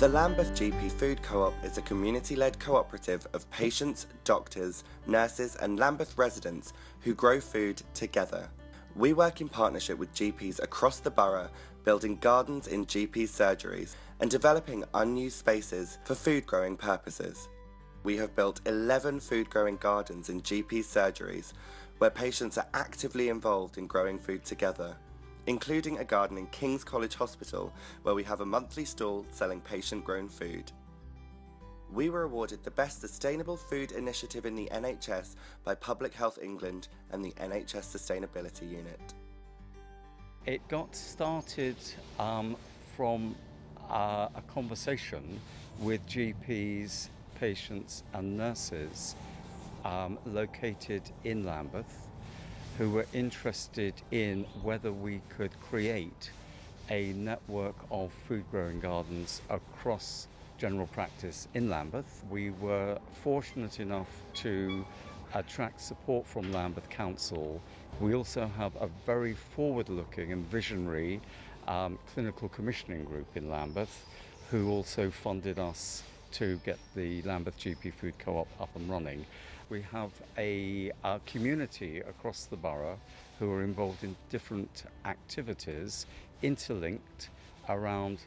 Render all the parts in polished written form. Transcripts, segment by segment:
The Lambeth GP Food Co-op is a community-led cooperative of patients, doctors, nurses and Lambeth residents who grow food together. We work in partnership with GPs across the borough, building gardens in GP surgeries and developing unused spaces for food growing purposes. We have built 11 food growing gardens in GP surgeries where patients are actively involved in growing food together, including a garden in King's College Hospital where we have a monthly stall selling patient-grown food. We were awarded the Best Sustainable Food Initiative in the NHS by Public Health England and the NHS Sustainability Unit. It got started from a conversation with GPs, patients and nurses located in Lambeth who were interested in whether we could create a network of food growing gardens across general practice in Lambeth. We were fortunate enough to attract support from Lambeth Council. We also have a very forward-looking and visionary clinical commissioning group in Lambeth who also funded us to get the Lambeth GP Food Co-op up and running. We have a community across the borough who are involved in different activities interlinked around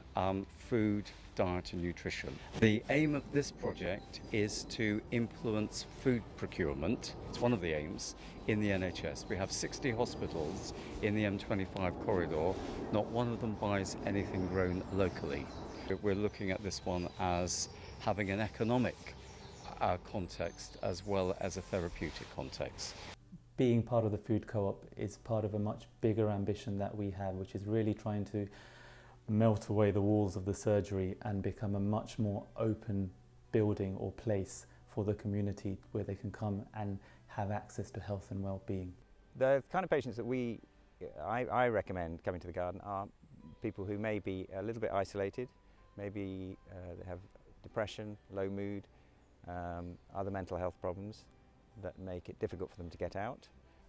food, diet and nutrition. The aim of this project is to influence food procurement. It's one of the aims in the NHS. We have 60 hospitals in the M25 corridor. Not one of them buys anything grown locally. We're looking at this one as having an economic context as well as a therapeutic context. Being part of the food co-op is part of a much bigger ambition that we have, which is really trying to melt away the walls of the surgery and become a much more open building or place for the community where they can come and have access to health and well-being. The kind of patients that I recommend coming to the garden are people who may be a little bit isolated, maybe they have depression, low mood, other mental health problems that make it difficult for them to get out.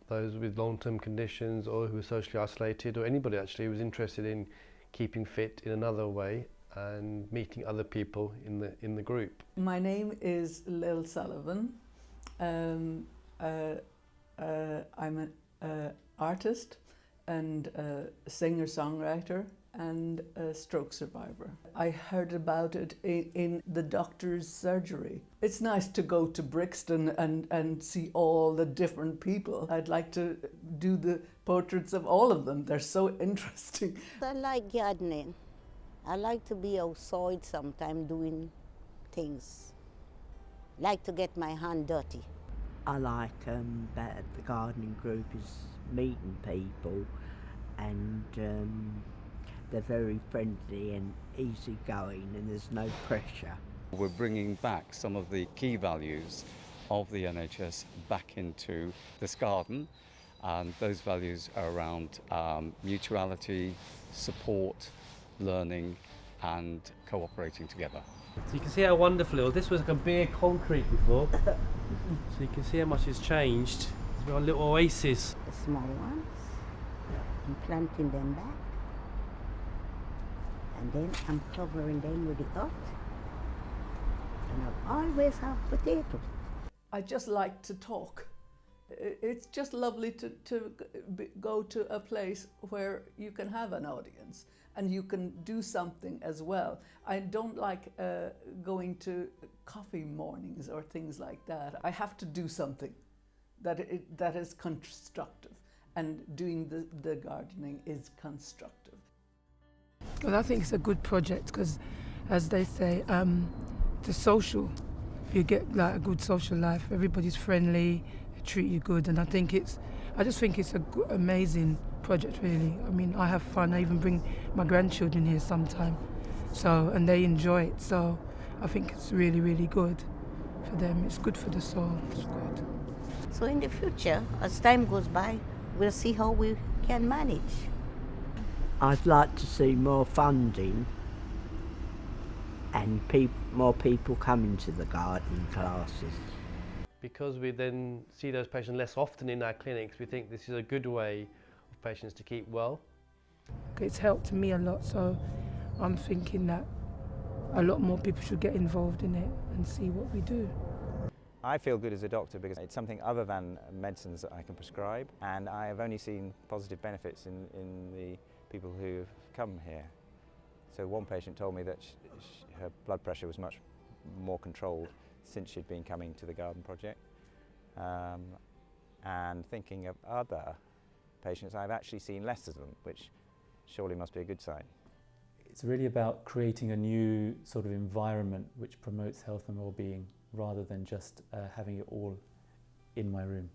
Those with long-term conditions or who are socially isolated, or anybody actually who was interested in keeping fit in another way and meeting other people in the group. My name is Lil Sullivan. I'm an artist and a singer-songwriter and a stroke survivor. I heard about it in the doctor's surgery. It's nice to go to Brixton and see all the different people. I'd like to do the portraits of all of them. They're so interesting. I like gardening. I like to be outside sometime doing things. Like to get my hand dirty. I like that the gardening group is meeting people and they're very friendly and easygoing and there's no pressure. We're bringing back some of the key values of the NHS back into this garden, and those values are around mutuality, support, learning and cooperating together. So you can see how wonderful it was. This was like a bare concrete before, so you can see how much it's changed. It's got a little oasis. The small ones, I'm planting them back. And then I'm covering them with the earth. And I'll always have potatoes. I just like to talk. It's just lovely to go to a place where you can have an audience and you can do something as well. I don't like going to coffee mornings or things like that. I have to do something that is constructive, and doing the gardening is constructive. Well, I think it's a good project because, as they say, the social, you get like a good social life. Everybody's friendly, they treat you good, and I just think it's an amazing project, really. I mean, I have fun. I even bring my grandchildren here sometime, and they enjoy it. So I think it's really, really good for them. It's good for the soul. It's good. So in the future, as time goes by, we'll see how we can manage. I'd like to see more funding and more people coming to the gardening classes. Because we then see those patients less often in our clinics, we think this is a good way of patients to keep well. It's helped me a lot, so I'm thinking that a lot more people should get involved in it and see what we do. I feel good as a doctor because it's something other than medicines that I can prescribe, and I have only seen positive benefits in the people who have come here. So one patient told me that her blood pressure was much more controlled since she'd been coming to the garden project. And thinking of other patients, I've actually seen less of them, which surely must be a good sign. It's really about creating a new sort of environment which promotes health and well-being rather than just having it all in my room.